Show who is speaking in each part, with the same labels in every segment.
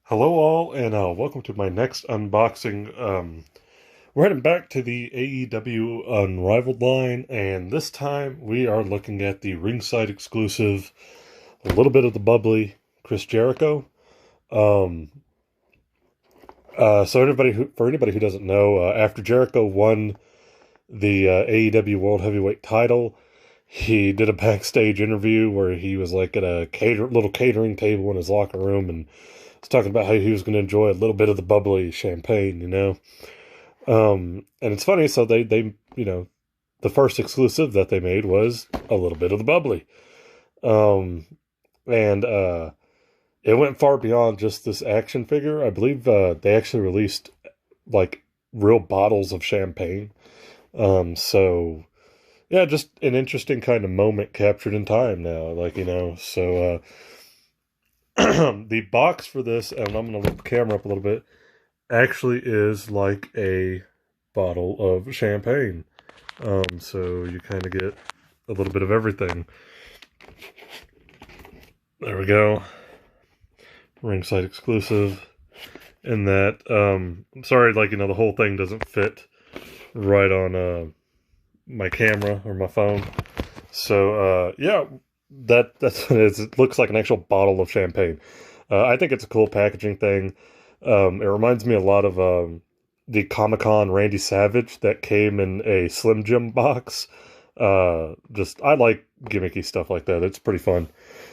Speaker 1: Hello all, and welcome to my next unboxing. We're heading back to the AEW Unrivaled line, and this time we are looking at the Ringside exclusive, a little bit of the Bubbly, Chris Jericho. So for anybody who doesn't know, after Jericho won the AEW World Heavyweight title, he did a backstage interview where he was like at a little catering table in his locker room and was talking about how he was going to enjoy a little bit of the Bubbly champagne, and it's funny. So they the first exclusive that they made was a little bit of the Bubbly, and it went far beyond just this action figure. I believe they actually released like real bottles of champagne. So yeah, just an interesting kind of moment captured in time now, so. The box for this, and I'm going to lift the camera up a little bit, actually is like a bottle of champagne. So you kind of get a little bit of everything. There we go. Ringside exclusive. And that, I'm sorry, the whole thing doesn't fit right on my camera or my phone. So, yeah. That's what it is. It looks like an actual bottle of champagne. I think it's a cool packaging thing. It reminds me a lot of the Comic-Con Randy Savage that came in a Slim Jim box. I like gimmicky stuff like that. It's pretty fun.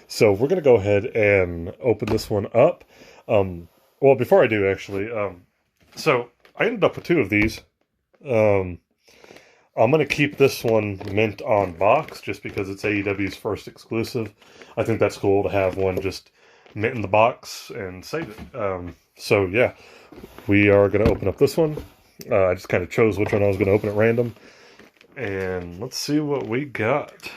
Speaker 1: So we're going to go ahead and open this one up. Well, before I do, actually, so I ended up with two of these. I'm going to keep this one mint on box just because it's AEW's first exclusive. I think that's cool to have one just mint in the box and save it. So yeah, we are going to open up this one. I just kind of chose which one I was going to open at random. And let's see what we got.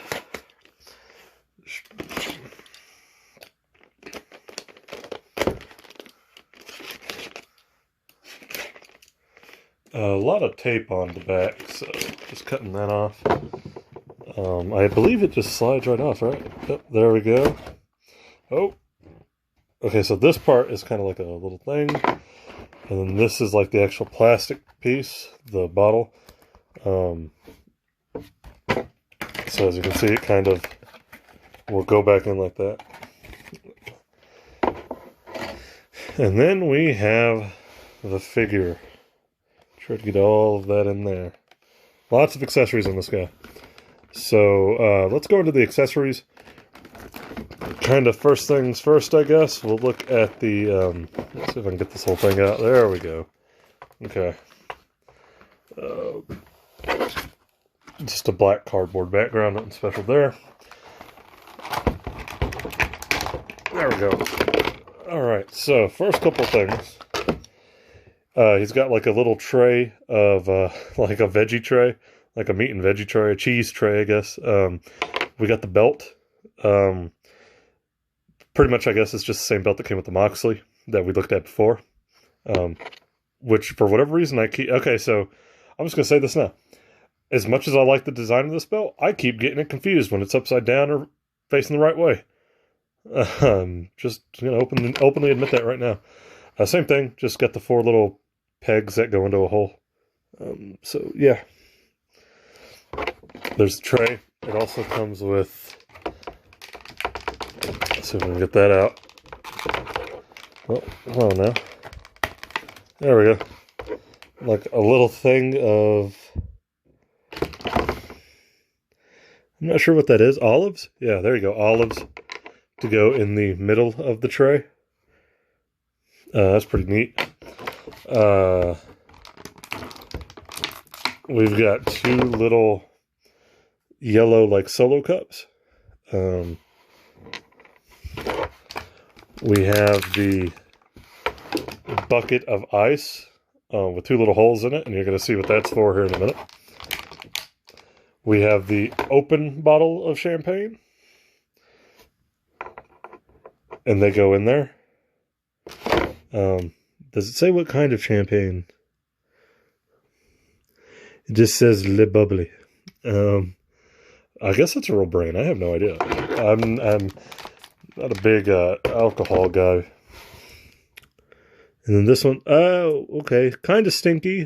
Speaker 1: A lot of tape on the back, so just cutting that off. I believe it just slides right off, right? Yep, there we go. Oh. Okay, so this part is kind of like a little thing. And then this is like the actual plastic piece, the bottle. So as you can see, it kind of will go back in like that. And then we have the figure. Try to get all of that in there. Lots of accessories on this guy. So let's go into the accessories. Kind of first things first, I guess. We'll look at the... let's see if I can get this whole thing out. There we go. Okay. Just a black cardboard background. Nothing special there. There we go. Alright, so first couple things. He's got like a little tray of, like a veggie tray, like a meat and veggie tray, a cheese tray, I guess. We got the belt. Pretty much, I guess, it's just the same belt that came with the Moxley that we looked at before. Which, for whatever reason, okay, so I'm just going to say this now. As much as I like the design of this belt, I keep getting it confused when it's upside down or facing the right way. Just, openly admit that right now. Same thing, just got the 4 little pegs that go into a hole. So, yeah. There's the tray. It also comes with... Let's see if we can get that out. Oh, hold on now. There we go. Like a little thing of... I'm not sure what that is. Olives? Yeah, there you go. Olives to go in the middle of the tray. That's pretty neat. We've got 2 little yellow, like, solo cups. We have the bucket of ice with 2 little holes in it, and you're going to see what that's for here in a minute. We have the open bottle of champagne, and they go in there. Does it say what kind of champagne? It just says Le Bubbly. I guess it's a real brand. I have no idea. I'm not a big alcohol guy. And then this one, oh, okay, kind of stinky.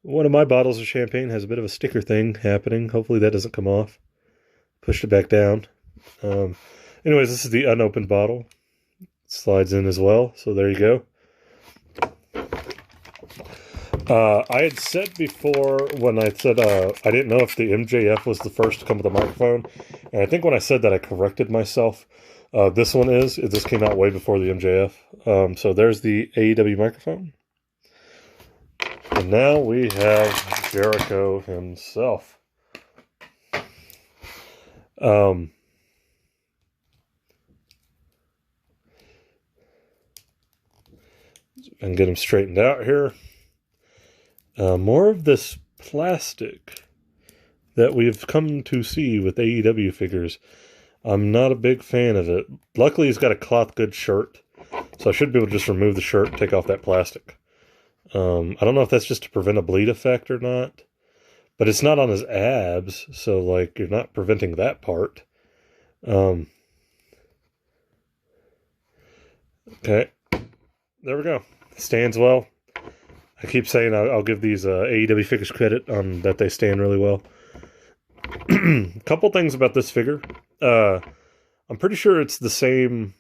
Speaker 1: One of my bottles of champagne has a bit of a sticker thing happening. Hopefully that doesn't come off. Pushed it back down. Anyways, this is the unopened bottle. Slides in as well, so there you go. I had said before when I said I didn't know if the MJF was the first to come with a microphone, and I think when I said that I corrected myself. This one is. This came out way before the MJF. So there's the AEW microphone. And now we have Jericho himself. And get him straightened out here. More of this plastic that we've come to see with AEW figures. I'm not a big fan of it. Luckily, he's got a cloth good shirt, so I should be able to just remove the shirt and take off that plastic. I don't know if that's just to prevent a bleed effect or not, but it's not on his abs, so like you're not preventing that part. Okay, there we go. Stands well. I keep saying I'll give these AEW figures credit on that they stand really well. Couple things about this figure. I'm pretty sure it's the same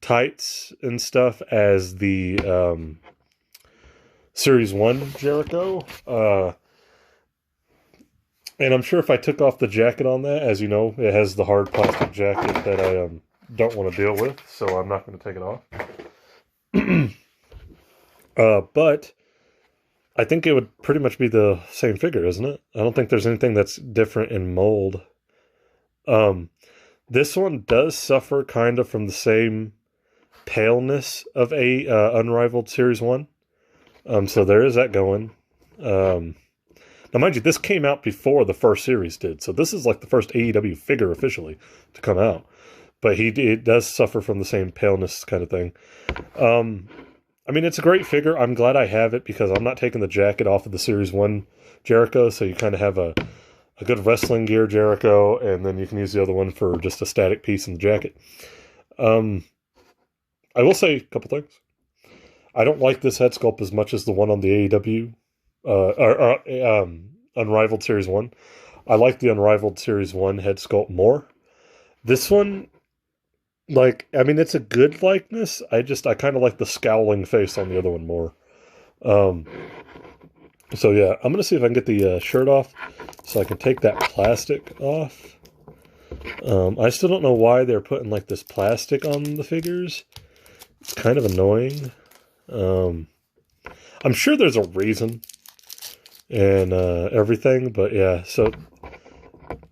Speaker 1: tights and stuff as the Series 1 Jericho. And I'm sure if I took off the jacket on that, as you know, it has the hard plastic jacket that I don't want to deal with, so I'm not going to take it off. But I think it would pretty much be the same figure, isn't it? I don't think there's anything that's different in mold. This one does suffer kind of from the same paleness of a Unrivaled Series 1. So there is that going. Now, mind you, this came out before the first series did. So this is like the first AEW figure officially to come out. But it does suffer from the same paleness kind of thing. I mean, it's a great figure. I'm glad I have it because I'm not taking the jacket off of the Series 1 Jericho. So you kind of have a good wrestling gear Jericho, and then you can use the other one for just a static piece in the jacket. I will say a couple things. I don't like this head sculpt as much as the one on the AEW, Unrivaled Series 1. I like the Unrivaled Series 1 head sculpt more. This one, like, I mean, it's a good likeness. I kind of like the scowling face on the other one more. So yeah, I'm going to see if I can get the shirt off so I can take that plastic off. I still don't know why they're putting like this plastic on the figures. It's kind of annoying. I'm sure there's a reason and everything, but yeah, so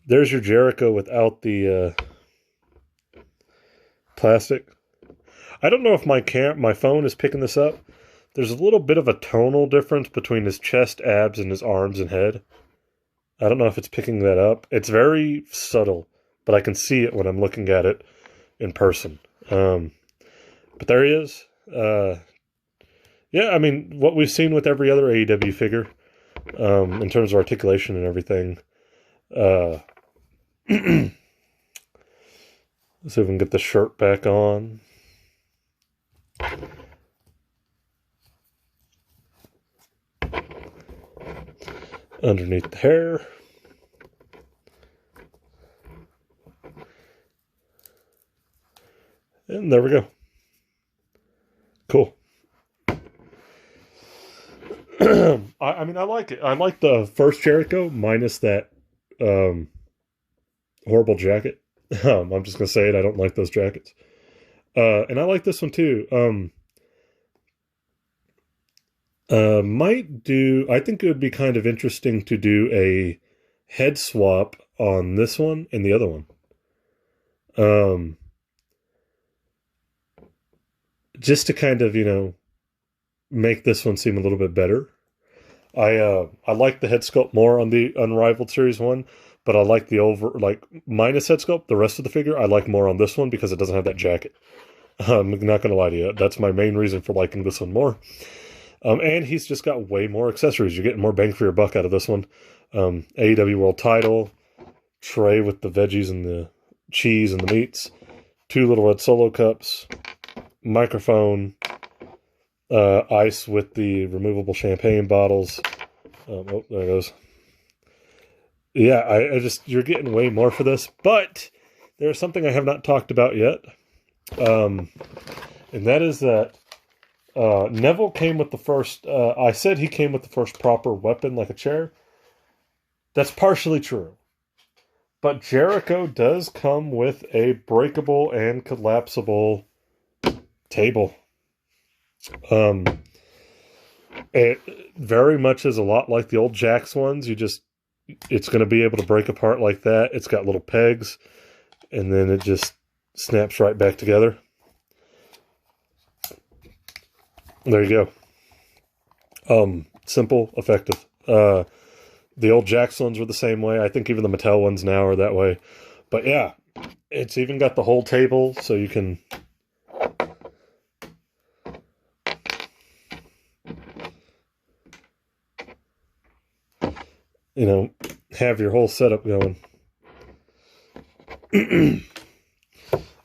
Speaker 1: there's your Jericho without the plastic. I don't know if my phone is picking this up. There's a little bit of a tonal difference between his chest, abs, and his arms and head. I don't know if it's picking that up. It's very subtle, but I can see it when I'm looking at it in person. But there he is. Yeah, I mean, what we've seen with every other AEW figure, in terms of articulation and everything. Let's see if we can get the shirt back on. Underneath the hair. And there we go. Cool. I mean, I like it. I like the first Jericho minus that horrible jacket. I'm just going to say it. I don't like those jackets. And I like this one too. I think it would be kind of interesting to do a head swap on this one and the other one. Just to kind of, make this one seem a little bit better. I like the head sculpt more on the Unrivaled Series 1, but I like the minus head sculpt, the rest of the figure, I like more on this one because it doesn't have that jacket. I'm not going to lie to you. That's my main reason for liking this one more. And he's just got way more accessories. You're getting more bang for your buck out of this one. AEW World Title, tray with the veggies and the cheese and the meats, 2 little red Solo cups, microphone, ice with the removable champagne bottles. Oh, there it goes. Yeah, I just, you're getting way more for this, but there's something I have not talked about yet. And that is that Neville came with the first, I said he came with the first proper weapon, like a chair. That's partially true. But Jericho does come with a breakable and collapsible table. It very much is a lot like the old Jax ones. It's going to be able to break apart like that. It's got little pegs, and then it just snaps right back together. There you go. Simple, effective. The old Jax ones were the same way. I think even the Mattel ones now are that way. But yeah, it's even got the whole table, so you can... have your whole setup going.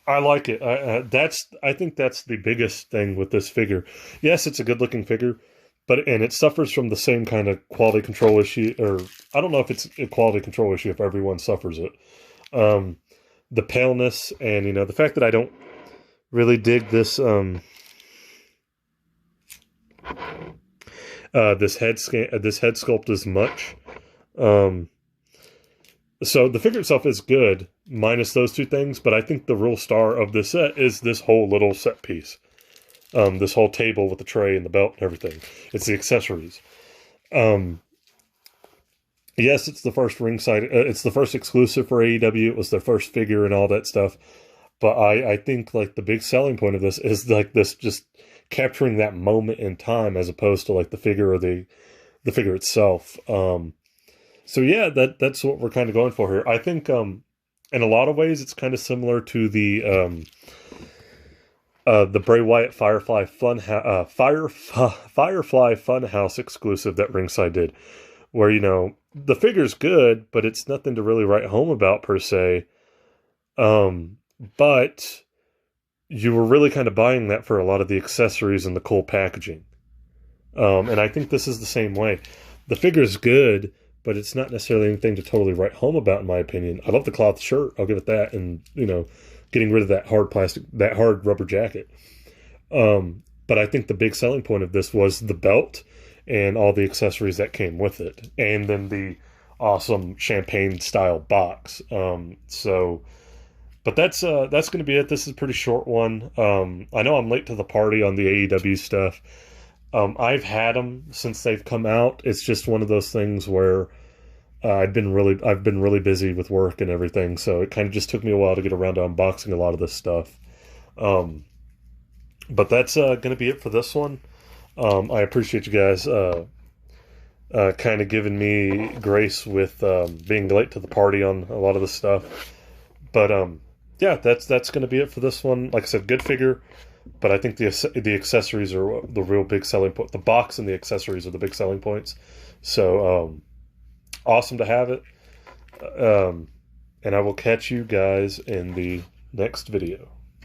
Speaker 1: I like it. I think that's the biggest thing with this figure. Yes, it's a good-looking figure, and it suffers from the same kind of quality control issue, or I don't know if it's a quality control issue if everyone suffers it. The paleness and, the fact that I don't really dig this this head sculpt as much. So the figure itself is good, minus those two things, but I think the real star of this set is this whole little set piece. This whole table with the tray and the belt and everything. It's the accessories. Yes, it's the first Ringside, it's the first exclusive for AEW. It was their first figure and all that stuff. But I think, like, the big selling point of this is, like, this just capturing that moment in time as opposed to, like, the figure or the figure itself. So yeah, that's what we're kind of going for here. I think in a lot of ways it's kind of similar to the Bray Wyatt Firefly Funhouse exclusive that Ringside did, where the figure's good, but it's nothing to really write home about per se. But you were really kind of buying that for a lot of the accessories and the cool packaging. And I think this is the same way. The figure's good, but it's not necessarily anything to totally write home about, in my opinion. I love the cloth shirt. I'll give it that. And, getting rid of that hard rubber jacket. But I think the big selling point of this was the belt and all the accessories that came with it. And then the awesome champagne style box. But that's going to be it. This is a pretty short one. I know I'm late to the party on the AEW stuff. I've had them since they've come out. It's just one of those things where I've been really busy with work and everything, so it kind of just took me a while to get around to unboxing a lot of this stuff. But that's going to be it for this one. I appreciate you guys kind of giving me grace with being late to the party on a lot of this stuff. But yeah, that's going to be it for this one. Like I said, good figure. But I think the accessories are the real big selling point. The box and the accessories are the big selling points. So, awesome to have it. And I will catch you guys in the next video.